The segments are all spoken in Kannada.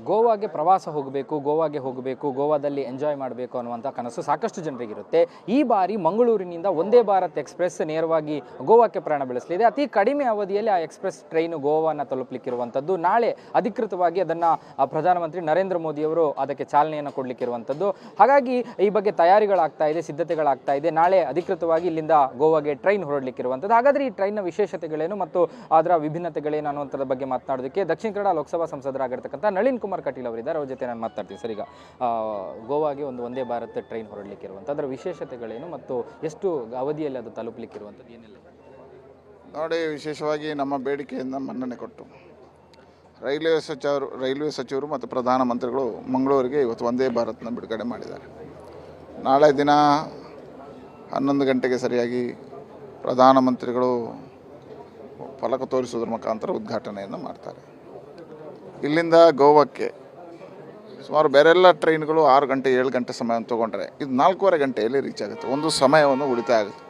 ಗೋವಾಗೆ ಪ್ರವಾಸ ಹೋಗಬೇಕು, ಗೋವಾದಲ್ಲಿ ಎಂಜಾಯ್ ಮಾಡಬೇಕು ಅನ್ನುವಂಥ ಕನಸು ಸಾಕಷ್ಟು ಜನರಿಗಿರುತ್ತೆ. ಈ ಬಾರಿ ಮಂಗಳೂರಿನಿಂದ ವಂದೇ ಭಾರತ್ ಎಕ್ಸ್ಪ್ರೆಸ್ ನೇರವಾಗಿ ಗೋವಾಕ್ಕೆ ಪ್ರಯಾಣ ಬೆಳೆಸಲಿದೆ. ಅತಿ ಕಡಿಮೆ ಅವಧಿಯಲ್ಲಿ ಆ ಎಕ್ಸ್ಪ್ರೆಸ್ ಟ್ರೈನು ಗೋವಾನ ತಲುಪಲಿಕ್ಕಿರುವಂಥದ್ದು. ನಾಳೆ ಅಧಿಕೃತವಾಗಿ ಅದನ್ನು ಪ್ರಧಾನಮಂತ್ರಿ ನರೇಂದ್ರ ಮೋದಿಯವರು ಅದಕ್ಕೆ ಚಾಲನೆಯನ್ನು ಕೊಡಲಿಕ್ಕಿರುವಂಥದ್ದು. ಹಾಗಾಗಿ ಈ ಬಗ್ಗೆ ತಯಾರಿಗಳಾಗ್ತಾ ಇದೆ, ಸಿದ್ಧತೆಗಳಾಗ್ತಾ ಇದೆ. ನಾಳೆ ಅಧಿಕೃತವಾಗಿ ಇಲ್ಲಿಂದ ಗೋವಾಗೆ ಟ್ರೈನ್ ಹೊರಡಲಿಕ್ಕಿರುವಂಥದ್ದು. ಹಾಗಾದರೆ ಈ ಟ್ರೈನ್ನ ವಿಶೇಷತೆಗಳೇನು ಮತ್ತು ಅದರ ವಿಭಿನ್ನತೆಗಳೇನು ಅನ್ನುವಂಥದ್ರ ಬಗ್ಗೆ ಮಾತನಾಡೋದಕ್ಕೆ ದಕ್ಷಿಣ ಕನ್ನಡ ಲೋಕಸಭಾ ಸಂಸದರಾಗಿರ್ತಕ್ಕಂಥ ನಳಿನ್ ಕುಮಾರ್ ಕಟೀಲ್ ಅವರಿದ್ದಾರೆ. ಅವ್ರ ಜೊತೆ ನಾನು ಮಾತಾಡ್ತೀನಿ. ಸರ್, ಈಗ ಗೋವಾಗೆ ಒಂದು ವಂದೇ ಭಾರತ್ ಟ್ರೈನ್ ಹೊರಡಲಿಕ್ಕಿರುವಂಥ ಅದರ ವಿಶೇಷತೆಗಳೇನು ಮತ್ತು ಎಷ್ಟು ಅವಧಿಯಲ್ಲಿ ಅದು ತಲುಪಲಿಕ್ಕಿರುವಂಥದ್ದು ಏನೆಲ್ಲ? ನೋಡಿ, ವಿಶೇಷವಾಗಿ ನಮ್ಮ ಬೇಡಿಕೆಯಿಂದ ಮನ್ನಣೆ ಕೊಟ್ಟು ರೈಲ್ವೆ ಸಚಿವರು ಮತ್ತು ಪ್ರಧಾನಮಂತ್ರಿಗಳು ಮಂಗಳೂರಿಗೆ ಇವತ್ತು ವಂದೇ ಭಾರತ್ನ ಬಿಡುಗಡೆ ಮಾಡಿದ್ದಾರೆ. ನಾಳೆ ದಿನ 11 ಗಂಟೆಗೆ ಸರಿಯಾಗಿ ಪ್ರಧಾನಮಂತ್ರಿಗಳು ಫಲಕ ತೋರಿಸುವುದರ ಮುಖಾಂತರ ಉದ್ಘಾಟನೆಯನ್ನು ಮಾಡ್ತಾರೆ. ಇಲ್ಲಿಂದ ಗೋವಾಕ್ಕೆ ಸುಮಾರು ಬೇರೆಲ್ಲ ಟ್ರೈನ್ಗಳು 6 ಗಂಟೆ 7 ಗಂಟೆ ಸಮಯವನ್ನು ತೊಗೊಂಡ್ರೆ ಇದು 4.5 ಗಂಟೆಯಲ್ಲಿ ರೀಚ್ ಆಗುತ್ತೆ. ಒಂದು ಸಮಯವನ್ನು ಉಳಿತಾಯ ಆಗುತ್ತೆ.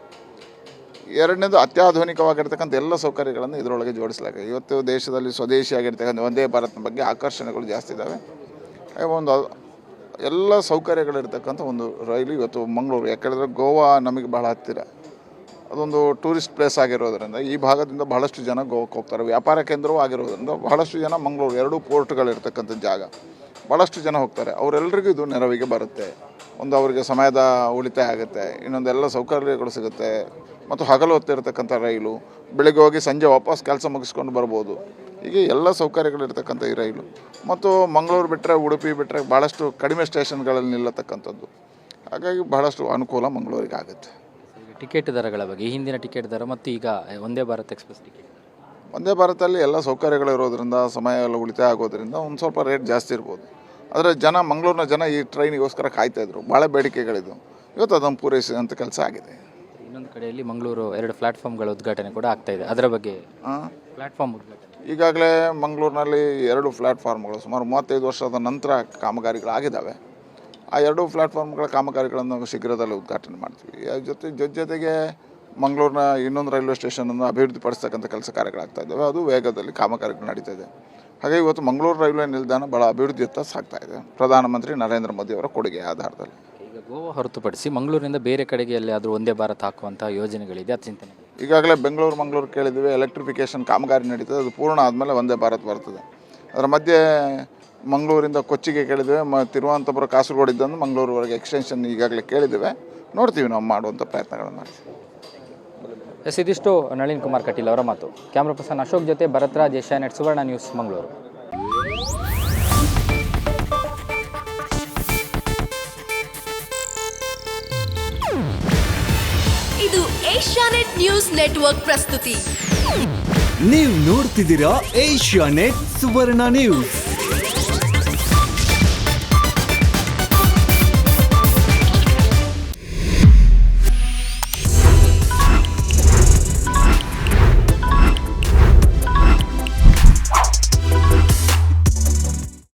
ಎರಡನೇದು, ಅತ್ಯಾಧುನಿಕವಾಗಿರ್ತಕ್ಕಂಥ ಎಲ್ಲ ಸೌಕರ್ಯಗಳನ್ನು ಇದರೊಳಗೆ ಜೋಡಿಸಲಾಗಿದೆ. ಇವತ್ತು ದೇಶದಲ್ಲಿ ಸ್ವದೇಶಿಯಾಗಿರ್ತಕ್ಕಂಥ ವಂದೇ ಭಾರತ್ನ ಬಗ್ಗೆ ಆಕರ್ಷಣೆಗಳು ಜಾಸ್ತಿ ಇದ್ದಾವೆ. ಒಂದು ಎಲ್ಲ ಸೌಕರ್ಯಗಳಿರ್ತಕ್ಕಂಥ ಒಂದು ರೈಲು ಇವತ್ತು ಮಂಗಳೂರು. ಯಾಕೆಂದರೆ ಗೋವಾ ನಮಗೆ ಬಹಳ ಹತ್ತಿರ, ಅದೊಂದು ಟೂರಿಸ್ಟ್ ಪ್ಲೇಸ್ ಆಗಿರೋದರಿಂದ ಈ ಭಾಗದಿಂದ ಬಹಳಷ್ಟು ಜನ ಗೋವಾಕ್ಕೆ ಹೋಗ್ತಾರೆ. ವ್ಯಾಪಾರ ಕೇಂದ್ರವೂ ಆಗಿರೋದ್ರಿಂದ ಬಹಳಷ್ಟು ಜನ ಮಂಗಳೂರು, 2 ಪೋರ್ಟ್ಗಳಿರ್ತಕ್ಕಂಥ ಜಾಗ, ಭಾಳಷ್ಟು ಜನ ಹೋಗ್ತಾರೆ. ಅವರೆಲ್ಲರಿಗೂ ಇದು ನೆರವಿಗೆ ಬರುತ್ತೆ. ಒಂದು ಅವರಿಗೆ ಸಮಯದ ಉಳಿತಾಯ ಆಗುತ್ತೆ, ಇನ್ನೊಂದೆಲ್ಲ ಸೌಕರ್ಯಗಳು ಸಿಗುತ್ತೆ. ಮತ್ತು ಹಗಲು ಹೊತ್ತಿರ್ತಕ್ಕಂಥ ರೈಲು, ಬೆಳಿಗ್ಗೆ ಹೋಗಿ ಸಂಜೆ ವಾಪಸ್ ಕೆಲಸ ಮುಗಿಸ್ಕೊಂಡು ಬರ್ಬೋದು. ಹೀಗೆ ಎಲ್ಲ ಸೌಕರ್ಯಗಳಿರ್ತಕ್ಕಂಥ ಈ ರೈಲು. ಮತ್ತು ಮಂಗಳೂರು ಬಿಟ್ಟರೆ, ಉಡುಪಿ ಬಿಟ್ಟರೆ ಭಾಳಷ್ಟು ಕಡಿಮೆ ಸ್ಟೇಷನ್ಗಳಲ್ಲಿ ನಿಲ್ಲತಕ್ಕಂಥದ್ದು. ಹಾಗಾಗಿ ಬಹಳಷ್ಟು ಅನುಕೂಲ ಮಂಗಳೂರಿಗೆ ಆಗುತ್ತೆ. ಟಿಕೆಟ್ ದರಗಳ ಬಗ್ಗೆ, ಹಿಂದಿನ ಟಿಕೆಟ್ ದರ ಮತ್ತು ಈಗ ವಂದೇ ಭಾರತ್ ಎಕ್ಸ್ಪ್ರೆಸ್ ಟಿಕೆಟ್. ವಂದೇ ಭಾರತಲ್ಲಿ ಎಲ್ಲ ಸೌಕರ್ಯಗಳು ಇರೋದರಿಂದ, ಸಮಯ ಎಲ್ಲ ಉಳಿತಾಯ ಆಗೋದ್ರಿಂದ ಒಂದು ಸ್ವಲ್ಪ ರೇಟ್ ಜಾಸ್ತಿ ಇರ್ಬೋದು. ಆದರೆ ಮಂಗಳೂರಿನ ಜನ ಈ ಟ್ರೈನಿಗೋಸ್ಕರ ಕಾಯ್ತಾಯಿದ್ರು. ಭಾಳ ಬೇಡಿಕೆಗಳಿದ್ದು. ಇವತ್ತು ಅದನ್ನು ಪೂರೈಸಿದಂಥ ಕೆಲಸ ಆಗಿದೆ. ಇನ್ನೊಂದು ಕಡೆಯಲ್ಲಿ ಮಂಗಳೂರು 2 ಪ್ಲಾಟ್ಫಾರ್ಮ್ಗಳ ಉದ್ಘಾಟನೆ ಕೂಡ ಆಗ್ತಾ ಇದೆ. ಅದರ ಬಗ್ಗೆ ಪ್ಲಾಟ್ಫಾರ್ಮ್ ಉದ್ಘಾಟನೆ ಈಗಾಗಲೇ ಮಂಗಳೂರಿನಲ್ಲಿ 2 ಪ್ಲಾಟ್ಫಾರ್ಮ್ಗಳು ಸುಮಾರು 35 ವರ್ಷದ ನಂತರ ಕಾಮಗಾರಿಗಳಾಗಿದ್ದಾವೆ. ಆ 2 ಪ್ಲಾಟ್ಫಾರ್ಮ್ಗಳ ಕಾಮಗಾರಿಗಳನ್ನು ಶೀಘ್ರದಲ್ಲೇ ಉದ್ಘಾಟನೆ ಮಾಡ್ತೀವಿ. ಜೊತೆಗೆ ಮಂಗಳೂರಿನ ಇನ್ನೊಂದು ರೈಲ್ವೆ ಸ್ಟೇಷನನ್ನು ಅಭಿವೃದ್ಧಿಪಡಿಸ್ತಕ್ಕಂಥ ಕೆಲಸ ಕಾರ್ಯಗಳಾಗ್ತಾ ಇದ್ದಾವೆ. ಅದು ವೇಗದಲ್ಲಿ ಕಾಮಗಾರಿಗಳು ನಡೀತಾ ಇದೆ. ಹಾಗೆ ಇವತ್ತು ಮಂಗಳೂರು ರೈಲ್ವೆ ನಿಲ್ದಾಣ ಭಾಳ ಅಭಿವೃದ್ಧಿಯತ್ತ ಸಾಗ್ತಾ ಇದೆ, ಪ್ರಧಾನಮಂತ್ರಿ ನರೇಂದ್ರ ಮೋದಿ ಅವರ ಕೊಡುಗೆ ಆಧಾರದಲ್ಲಿ. ಈಗ ಗೋವಾ ಹೊರತುಪಡಿಸಿ ಮಂಗಳೂರಿನಿಂದ ಬೇರೆ ಕಡೆಗೆ ಎಲ್ಲಿಯಾದರೂ ಒಂದೇ ಭಾರತ್ ಹಾಕುವಂಥ ಯೋಜನೆಗಳಿದೆ, ಅದು ಚಿಂತನೆ? ಈಗಾಗಲೇ ಮಂಗಳೂರು ಕೇಳಿದ್ದೀವಿ. ಎಲೆಕ್ಟ್ರಿಫಿಕೇಷನ್ ಕಾಮಗಾರಿ ನಡೀತದೆ. ಅದು ಪೂರ್ಣ ಆದಮೇಲೆ ವಂದೇ ಭಾರತ್ ಬರ್ತದೆ. ಅದರ ಮಧ್ಯೆ ಮಂಗಳೂರಿಂದ ಕೊಚ್ಚಿಗೆ ಕೇಳಿದ್ದೇವೆ, ತಿರುವನಂತಪುರ ಕಾಸರಗೋಡು ಇದ್ದಂದು ಮಂಗಳೂರುವರೆಗೆ ಎಕ್ಸ್ಟೆನ್ಷನ್ ಈಗಾಗಲೇ ಕೇಳಿದ್ದೇವೆ. ನೋಡ್ತೀವಿ, ನಾವು ಮಾಡುವಂಥ ಪ್ರಯತ್ನಗಳನ್ನು ಮಾಡ್ತೀವಿ. ಇದಿಷ್ಟು ನಳಿನ್ ಕುಮಾರ್ ಕಟೀಲ್ ಅವರ ಮಾತು. ಕ್ಯಾಮ್ರಾ ಪರ್ಸನ್ ಅಶೋಕ್ ಜೊತೆ ಭರತ್ರಾಜ್, ಏಷ್ಯಾನೆಟ್ ಸುವರ್ಣ ನ್ಯೂಸ್, ಮಂಗಳೂರು. ಇದು ಏಷ್ಯಾನೆಟ್ ನ್ಯೂಸ್ ನೆಟ್ವರ್ಕ್ ಪ್ರಸ್ತುತಿ. ನೀವು ನೋಡ್ತಿದ್ದೀರಾ ಏಷ್ಯಾನೆಟ್ ಸುವರ್ಣ ನ್ಯೂಸ್.